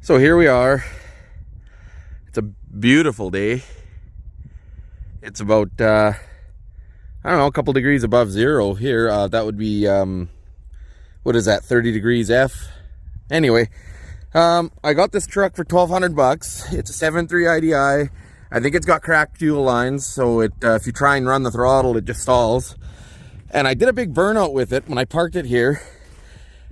So here we are. It's a beautiful day. It's about, I don't know, a couple degrees above zero here. That would be, what is that, 30 degrees F? Anyway, I got this truck for $1,200. It's a 7.3 IDI. I think it's got cracked fuel lines, so if you try and run the throttle, it just stalls. And I did a big burnout with it when I parked it here.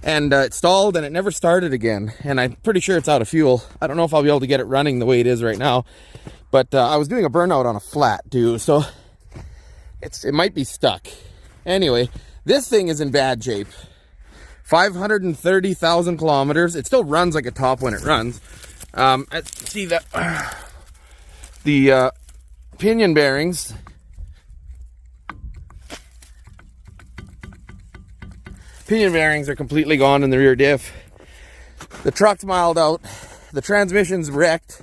And it stalled and it never started again. And I'm pretty sure it's out of fuel. I don't know if I'll be able to get it running the way it is right now. But I was doing a burnout on a flat too, so it might be stuck. Anyway, this thing is in bad shape. 530,000 kilometers. It still runs like a top when it runs. See that the pinion bearings. Pinion bearings are completely gone in the rear diff. The truck's miled out. The transmission's wrecked.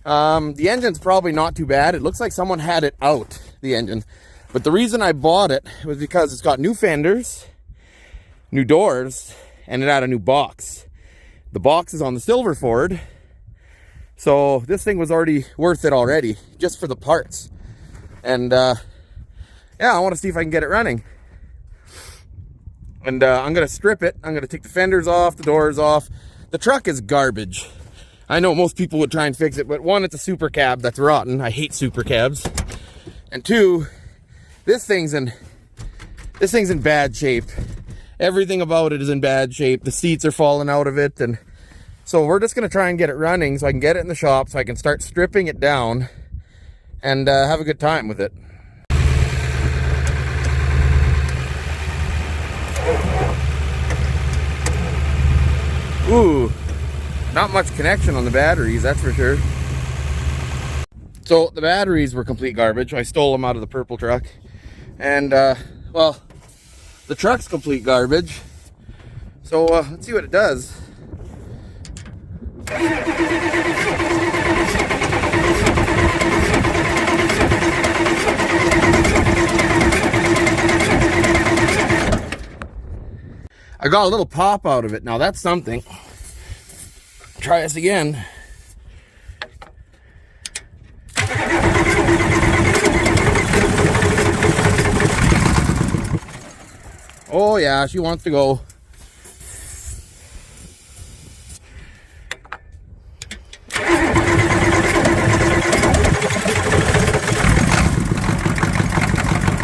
The engine's probably not too bad. It looks like someone had it out, the engine. But the reason I bought it was because it's got new fenders, new doors, and it had a new box. The box is on the silver Ford. So this thing was already worth it already, just for the parts. And yeah, I want to see if I can get it running. And I'm going to strip it. I'm going to take the fenders off, the doors off. The truck is garbage. I know most people would try and fix it, but one, it's a super cab that's rotten. I hate super cabs. And two, this thing's in bad shape. Everything about it is in bad shape. The seats are falling out of it. And so we're just going to try and get it running so I can get it in the shop so I can start stripping it down and have a good time with it. Ooh, not much connection on the batteries, that's for sure. So the batteries were complete garbage. I stole them out of the purple truck. And, well, the truck's complete garbage. So let's see what it does. I got a little pop out of it. Now that's something. Try this again. Oh yeah, she wants to go.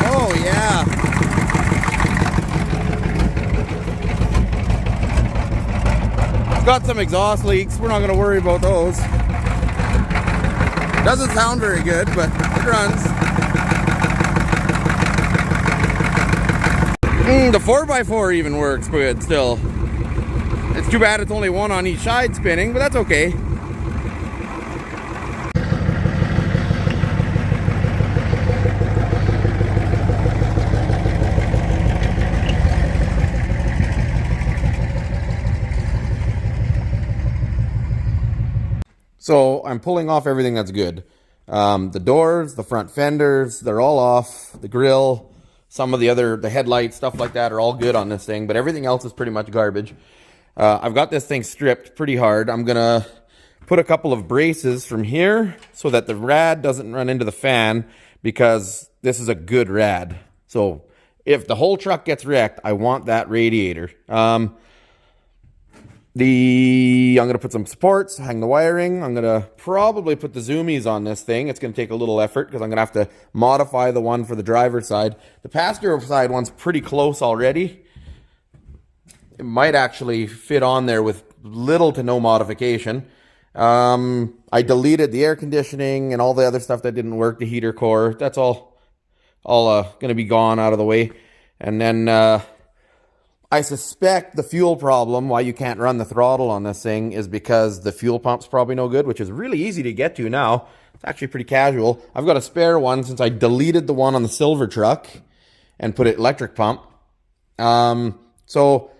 Oh yeah. Got some exhaust leaks. We're not going to worry about those. Doesn't sound very good, but it runs. The 4x4 even works good still. It's too bad it's only one on each side spinning, but that's okay. So I'm pulling off everything that's good. The doors, the front fenders, they're all off. The grill, some of the headlights, stuff like that are all good on this thing, but everything else is pretty much garbage. I've got this thing stripped pretty hard. I'm gonna put a couple of braces from here so that the rad doesn't run into the fan, because this is a good rad. So if the whole truck gets wrecked, I want that radiator. I'm going to put some supports, hang the wiring. I'm going to probably put the zoomies on this thing. It's going to take a little effort because I'm going to have to modify the one for the driver's side. The passenger side one's pretty close already. It might actually fit on there with little to no modification. I deleted the air conditioning and all the other stuff that didn't work, the heater core. That's all going to be gone out of the way. And then I suspect the fuel problem, why you can't run the throttle on this thing, is because the fuel pump's probably no good, which is really easy to get to now. It's actually pretty casual. I've got a spare one since I deleted the one on the silver truck and put it electric pump. So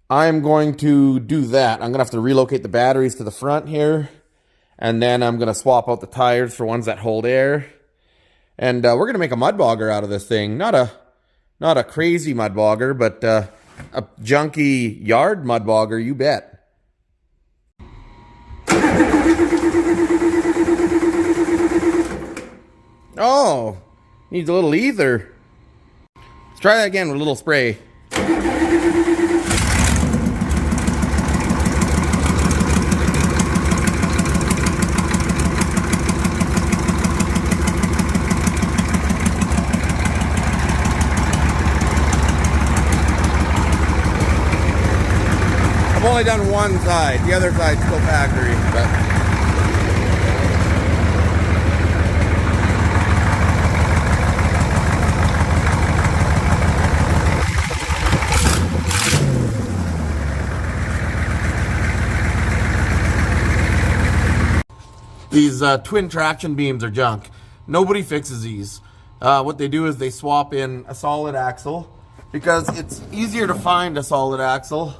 I'm going to do that. I'm going to have to relocate the batteries to the front here. And then I'm going to swap out the tires for ones that hold air. And we're going to make a Mudbogger out of this thing. Not a crazy Mudbogger, but a junky yard Mudbogger, you bet. Oh, needs a little ether. Let's try that again with a little spray. I've only done one side. The other side's still factory, but these twin traction beams are junk. Nobody fixes these. What they do is they swap in a solid axle because it's easier to find a solid axle,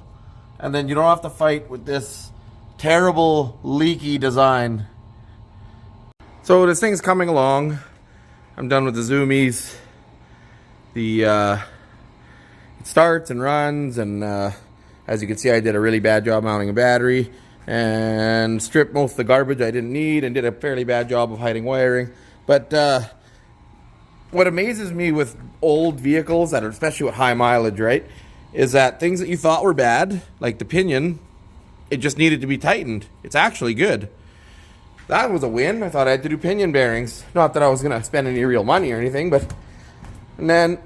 and then you don't have to fight with this terrible leaky design. So this thing's coming along. I'm done with the zoomies. It starts and runs, and as you can see, I did a really bad job mounting a battery and stripped most of the garbage I didn't need and did a fairly bad job of hiding wiring. But what amazes me with old vehicles that are, especially with high mileage, right, is that things that you thought were bad, like the pinion, it just needed to be tightened. It's actually good. That was a win. I thought I had to do pinion bearings. Not that I was going to spend any real money or anything, but... And then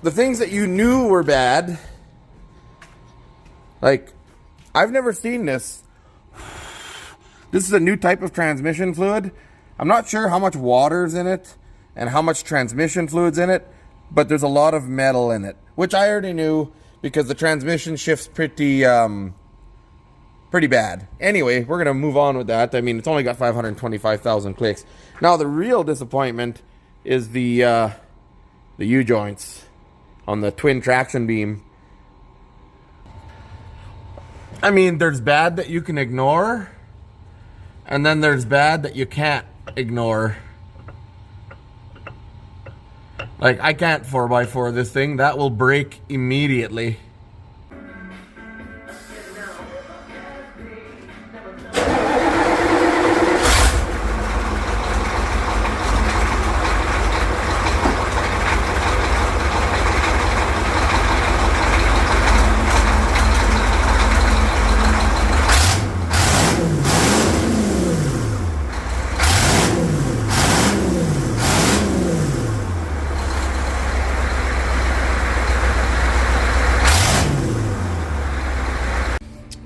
the things that you knew were bad, like, I've never seen this. This is a new type of transmission fluid. I'm not sure how much water's in it and how much transmission fluid's in it, but there's a lot of metal in it, which I already knew because the transmission shifts pretty bad. Anyway, we're going to move on with that. I mean, it's only got 525,000 clicks. Now, the real disappointment is the U-joints on the twin traction beam. I mean, there's bad that you can ignore, and then there's bad that you can't ignore. Like, I can't 4x4 this thing. That will break immediately.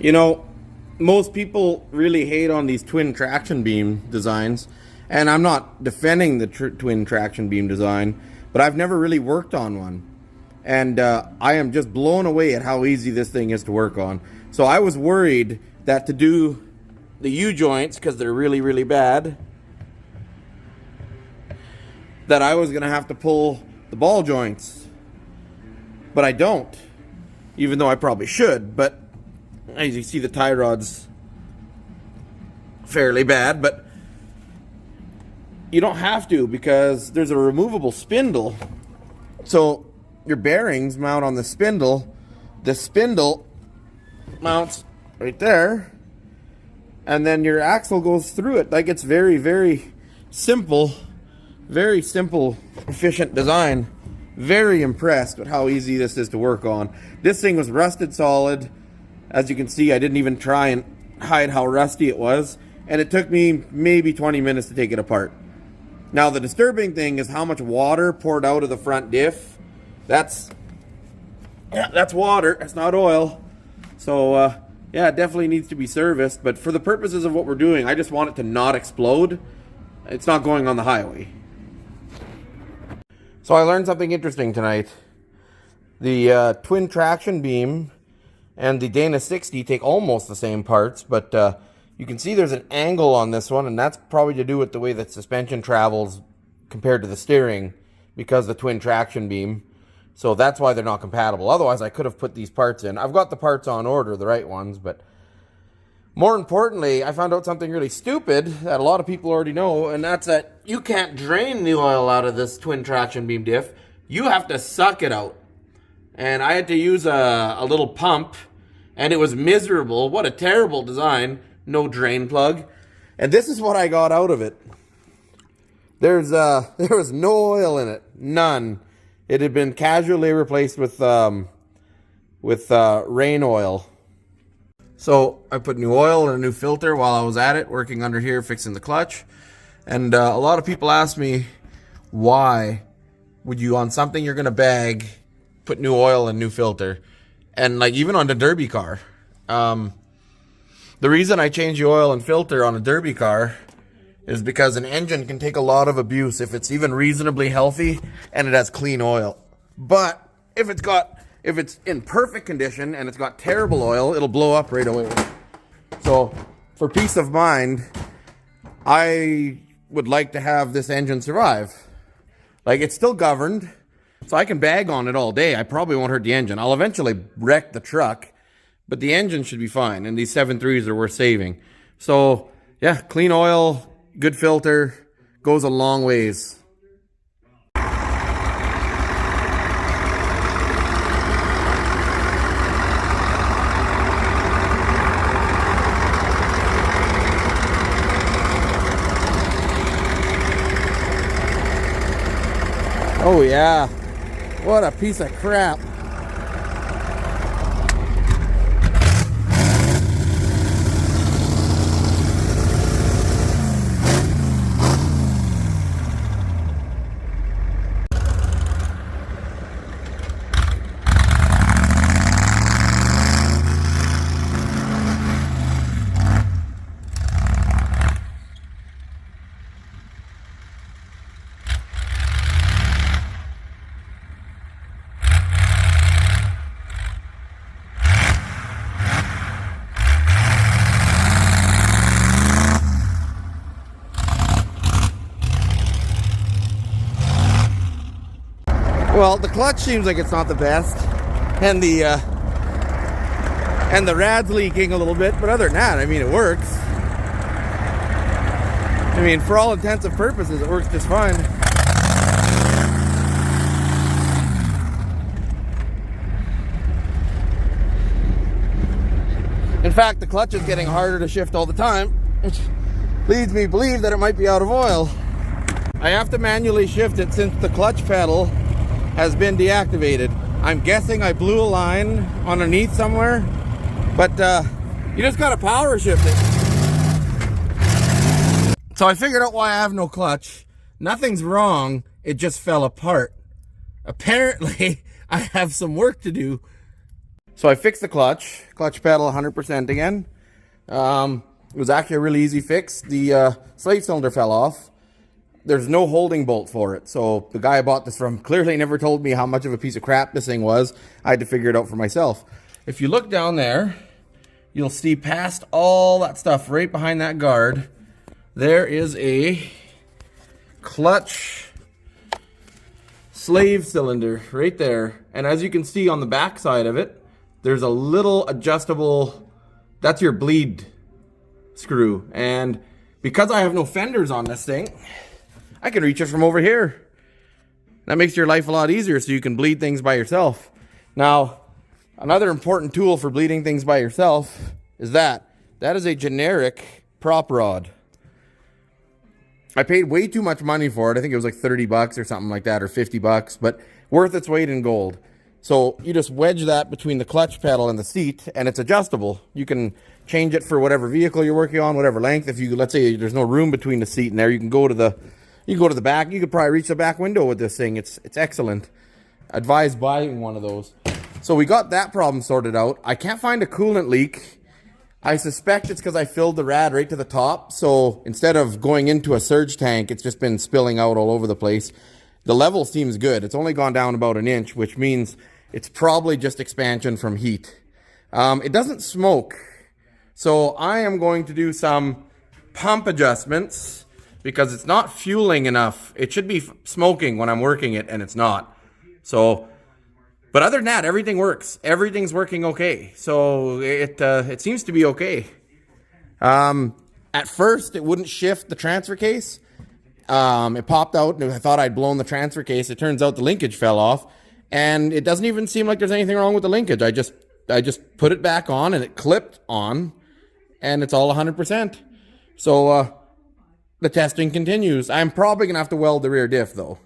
You know, most people really hate on these twin traction beam designs, and I'm not defending the twin traction beam design, but I've never really worked on one. And I am just blown away at how easy this thing is to work on. So I was worried that to do the U-joints, because they're really, really bad, that I was going to have to pull the ball joints. But I don't, even though I probably should. But as you see, the tie rod's fairly bad, but you don't have to because there's a removable spindle. So your bearings mount on the spindle. The spindle mounts right there, and then your axle goes through it. Like, it's very, very simple, efficient design. Very impressed with how easy this is to work on. This thing was rusted solid. As you can see, I didn't even try and hide how rusty it was, and it took me maybe 20 minutes to take it apart. Now, the disturbing thing is how much water poured out of the front diff. That's water. That's not oil. So, yeah, it definitely needs to be serviced. But for the purposes of what we're doing, I just want it to not explode. It's not going on the highway. So I learned something interesting tonight. The twin traction beam and the Dana 60 take almost the same parts, but you can see there's an angle on this one, and that's probably to do with the way that suspension travels compared to the steering because the twin traction beam. So that's why they're not compatible. Otherwise, I could have put these parts in. I've got the parts on order, the right ones, but more importantly, I found out something really stupid that a lot of people already know, and that's that you can't drain the oil out of this twin traction beam diff. You have to suck it out. And I had to use a little pump, and it was miserable. What a terrible design. No drain plug. And this is what I got out of it. there was no oil in it, none. It had been casually replaced with rain oil. So I put new oil and a new filter while I was at it, working under here, fixing the clutch. And a lot of people ask me, why would you, on something you're gonna bag, put new oil and new filter? And like even on the derby car, the reason I change the oil and filter on a derby car is because an engine can take a lot of abuse if it's even reasonably healthy and it has clean oil. But if it's in perfect condition and it's got terrible oil, it'll blow up right away. So for peace of mind, I would like to have this engine survive. Like, it's still governed, so I can bag on it all day. I probably won't hurt the engine. I'll eventually wreck the truck, but the engine should be fine, and these 7.3s are worth saving. So yeah, clean oil, good filter, goes a long ways. Oh yeah, what a piece of crap. Well, the clutch seems like it's not the best, and the rad's leaking a little bit, but other than that, I mean, it works. I mean, for all intents and purposes, it works just fine. In fact, the clutch is getting harder to shift all the time, which leads me to believe that it might be out of oil. I have to manually shift it since the clutch pedal has been deactivated. I'm guessing I blew a line underneath somewhere, but you just gotta power shift it. So I figured out why I have no clutch. Nothing's wrong, it just fell apart. Apparently, I have some work to do. So I fixed the clutch pedal 100% again. It was actually a really easy fix. The slave cylinder fell off. There's no holding bolt for it. So the guy I bought this from clearly never told me how much of a piece of crap this thing was. I had to figure it out for myself. If you look down there, you'll see past all that stuff right behind that guard. There is a clutch slave cylinder right there. And as you can see on the back side of it, there's a little adjustable, that's your bleed screw. And because I have no fenders on this thing, I can reach it from over here. That makes your life a lot easier so you can bleed things by yourself. Now, another important tool for bleeding things by yourself is that. That is a generic prop rod. I paid way too much money for it. I think it was like 30 bucks or something like that, or 50 bucks, but worth its weight in gold. So you just wedge that between the clutch pedal and the seat, and it's adjustable. You can change it for whatever vehicle you're working on, whatever length. If you, let's say there's no room between the seat and there, you can go to the back. You could probably reach the back window with this thing. It's excellent. Advise buying one of those. So we got that problem sorted out. I can't find a coolant leak. I suspect it's because I filled the rad right to the top. So instead of going into a surge tank, it's just been spilling out all over the place. The level seems good. It's only gone down about 1 inch, which means it's probably just expansion from heat. It doesn't smoke. So I am going to do some pump adjustments because it's not fueling enough. It should be smoking when I'm working it, and it's not. So, but other than that, everything works. Everything's working okay. So it seems to be okay. At first, it wouldn't shift the transfer case. It popped out, and I thought I'd blown the transfer case. It turns out the linkage fell off, and it doesn't even seem like there's anything wrong with the linkage. I just put it back on, and it clipped on, and it's all 100%. So the testing continues. I'm probably going to have to weld the rear diff, though.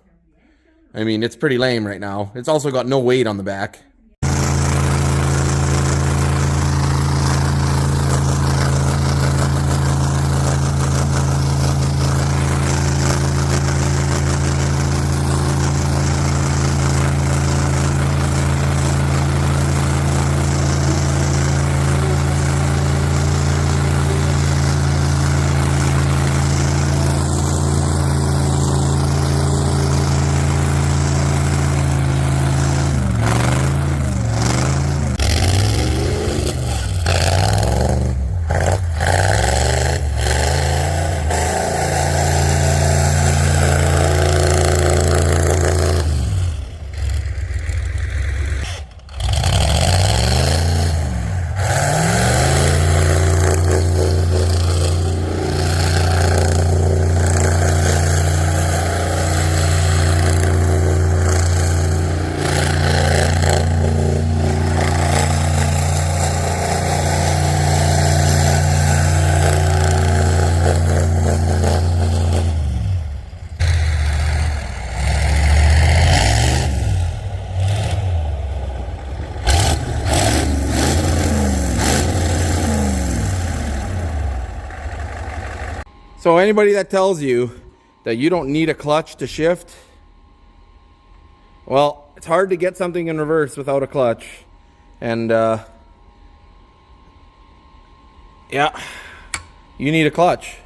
I mean, it's pretty lame right now. It's also got no weight on the back. So anybody that tells you that you don't need a clutch to shift, well, it's hard to get something in reverse without a clutch. And yeah, you need a clutch.